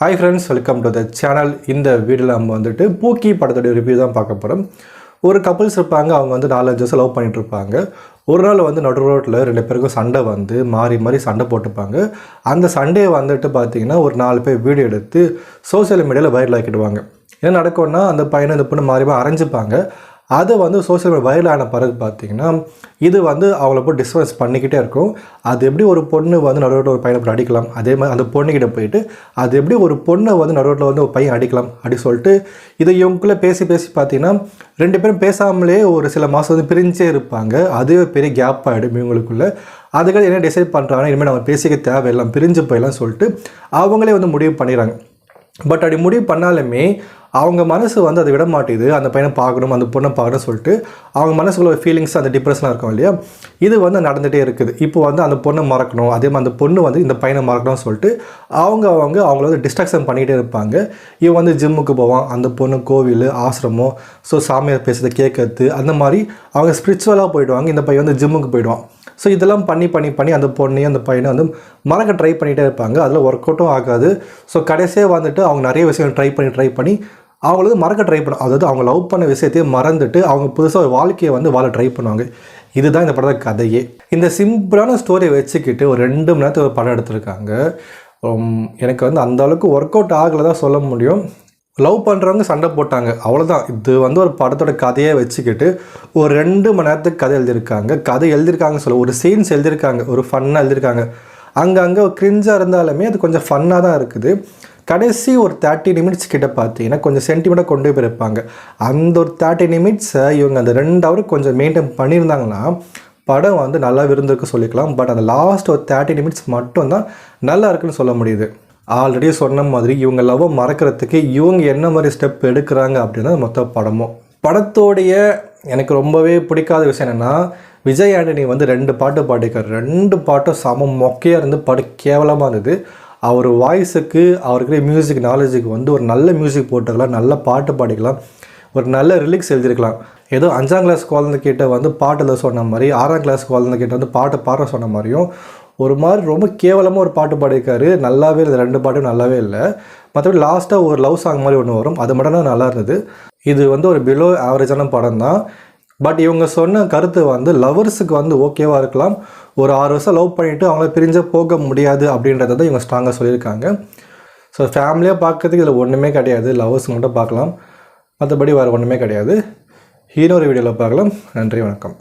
Hi friends, welcome to the channel. இந்த வீடியோவில் நம்ம வந்துட்டு பூக்கி படத்தோடைய ரிவ்யூ தான் பார்க்க போகிறோம். ஒரு கப்புள்ஸ் இருப்பாங்க, அவங்க வந்து 4-5 வருஷம் லவ் பண்ணிகிட்டு இருப்பாங்க. ஒரு நாள் வந்து நடு ரோட்டில் 2 பேருக்கும் சண்டை வந்து மாறி சண்டை போட்டுப்பாங்க. அந்த சண்டையை வந்துட்டு பார்த்திங்கன்னா ஒரு 4 பேர் வீடியோ எடுத்து சோசியல் மீடியாவில் வைரல் ஆக்கிடுவாங்க. என்ன நடக்கும்னா, அந்த பையனை இந்த பொண்ணு மாறி அரைஞ்சிப்பாங்க. அது வந்து சோசியல் மீடியா வைரலான பிறகு பார்த்திங்கன்னா இது வந்து அவங்கள போய் டிஸ்டர்பன்ஸ் பண்ணிக்கிட்டே இருக்கும். அது எப்படி ஒரு பொண்ணு வந்து நடுரோட்டில் ஒரு பையனை போய் அடிக்கலாம், அதே மாதிரி அந்த பொண்ணுக்கிட்ட போயிட்டு அது எப்படி ஒரு பொண்ணை வந்து நடுரோட்டில் வந்து ஒரு பையன் அடிக்கலாம் அப்படி சொல்லிட்டு இதை இவங்களுக்குள்ளே பேசி பார்த்திங்கன்னா 2 பேரும் பேசாமலே ஒரு சில மாதம் வந்து பிரிஞ்சே இருப்பாங்க. அதுவே பெரிய கேப் ஆகிடும் இவங்களுக்குள்ளே. அதுக்காக என்ன டிசைட் பண்ணுறாங்கன்னா, இனிமேல் நம்ம பேசிக்க தேவையில்லாம், பிரிஞ்சு போயிடலாம் சொல்லிட்டு அவங்களே வந்து முடிவு பண்ணிடுறாங்க. பட் அப்படி முடிவு பண்ணாலுமே அவங்க மனசு வந்து அதை விட மாட்டேது. அந்த பையனை பார்க்கணும், அந்த பொண்ணை பார்க்கணும்னு சொல்லிட்டு அவங்க மனசுக்குள்ள ஃபீலிங்ஸ், அந்த டிப்ரெஷனாக இருக்கும் இல்லையா, இது வந்து நடந்துகிட்டே இருக்குது. இப்போ வந்து அந்த பொண்ணை மறக்கணும், அதே மாதிரி அந்த பொண்ணு வந்து இந்த பையனை மறக்கணும்னு சொல்லிட்டு அவங்கள வந்து டிஸ்ட்ராக்ஷன் பண்ணிகிட்டே இருப்பாங்க. இவன் வந்து ஜிம்முக்கு போவான், அந்த பொண்ணு கோவில், ஆசிரமம், ஸோ சாமியார் பேசுகிறத கேட்கறது, அந்த மாதிரி அவங்க ஸ்பிரிச்சுவலாக போயிடுவாங்க. இந்த பையன் வந்து ஜிம்முக்கு போயிடுவான். ஸோ இதெல்லாம் பண்ணி அந்த பொண்ணையும் அந்த பையனை வந்து மறக்க ட்ரை பண்ணிகிட்டே இருப்பாங்க. அதில் ஒர்க் அவுட்டும் ஆகாது. ஸோ கடைசியாக வந்துட்டு அவங்க நிறைய விஷயங்கள் ட்ரை பண்ணி அவங்களுக்கு மறக்க ட்ரை பண்ணும். அதாவது அவங்க லவ் பண்ண விஷயத்தையே மறந்துட்டு அவங்க புதுசாக ஒரு வாழ்க்கையை வந்து வாழ ட்ரை பண்ணுவாங்க. இதுதான் இந்த படத்தை கதையே. இந்த சிம்பிளான ஸ்டோரியை வச்சுக்கிட்டு ஒரு 2 மணி நேரத்துக்கு ஒரு படம் எடுத்திருக்காங்க. எனக்கு வந்து அந்த அளவுக்கு ஒர்க் அவுட் ஆகலை தான் சொல்ல முடியும். லவ் பண்ணுறவங்க சண்டை போட்டாங்க, அவ்வளோதான். இது வந்து ஒரு படத்தோட கதையை வச்சுக்கிட்டு ஒரு 2 மணி நேரத்துக்கு கதை எழுதியிருக்காங்கன்னு சொல்ல, ஒரு சீன்ஸ் எழுதியிருக்காங்க, ஒரு ஃபன்னாக எழுதியிருக்காங்க. அங்கங்கே ஒரு கிரிஞ்சாக இருந்தாலுமே அது கொஞ்சம் ஃபன்னாக தான் இருக்குது. கடைசி ஒரு 30 நிமிட்ஸ் கிட்ட பார்த்தீங்கன்னா கொஞ்சம் சென்டிமெண்ட்டாக கொண்டு போயிருப்பாங்க. அந்த ஒரு 30 நிமிட்ஸை இவங்க அந்த 2 ஹவருக்கு கொஞ்சம் மெயின்டைன் பண்ணியிருந்தாங்கன்னா படம் வந்து நல்லா இருந்திருக்கு சொல்லிக்கலாம். பட் அந்த லாஸ்ட் ஒரு 30 நிமிட்ஸ் மட்டும்தான் நல்லா இருக்குன்னு சொல்ல முடியுது. ஆல்ரெடி சொன்ன மாதிரி இவங்க லவ்வை மறக்கிறதுக்கு இவங்க என்ன மாதிரி ஸ்டெப் எடுக்கிறாங்க அப்படின்னா மொத்த படமும். படத்தோடைய எனக்கு ரொம்பவே பிடிக்காத விஷயம் என்னென்னா, விஜய் ஆண்டனி வந்து 2 பாட்டு பாடிக்கார். 2 பாட்டும் சம மொக்கையாக இருந்து கேவலமாக இருந்தது. அவர் வாய்ஸுக்கு, அவருக்கு மியூசிக் நாலேஜுக்கு வந்து ஒரு நல்ல மியூசிக் போட்டுக்கலாம், நல்ல பாட்டு பாடிக்கலாம், ஒரு நல்ல ரிலிக்ஸ் எழுதியிருக்கலாம். ஏதோ 5ஆம் கிளாஸ் குழந்தைக்கிட்ட வந்து பாட்டில் சொன்ன மாதிரி, 6ஆம் கிளாஸ் குழந்தைக்கிட்ட வந்து பாட்டு பாடுற சொன்ன மாதிரியும் ஒரு மாதிரி ரொம்ப கேவலமாக ஒரு பாட்டு பாடியிருக்காரு. நல்லாவே இல்லை, 2 பாட்டும் நல்லாவே இல்லை. மற்றபடி லாஸ்ட்டாக ஒரு லவ் சாங் மாதிரி ஒன்று வரும், அது மட்டும் தான் நல்லா இருந்தது. இது வந்து ஒரு பிலோ ஆவரேஜான படம் தான். பட் இவங்க சொன்ன கருத்து வந்து லவர்ஸுக்கு வந்து ஓகேவாக இருக்கலாம். ஒரு 6 வருஷம் லவ் பண்ணிவிட்டு அவங்கள பிரிஞ்ச போக முடியாது அப்படின்றத தான் இவங்க ஸ்ட்ராங்காக சொல்லியிருக்காங்க. ஸோ ஃபேமிலியாக பார்க்கறதுக்கு இதில் ஒன்றுமே கிடையாது, லவர்ஸ் மட்டும் பார்க்கலாம், மற்றபடி வேறு ஒன்றுமே கிடையாது. இன்னொரு வீடியோவில் பார்க்கலாம். நன்றி, வணக்கம்.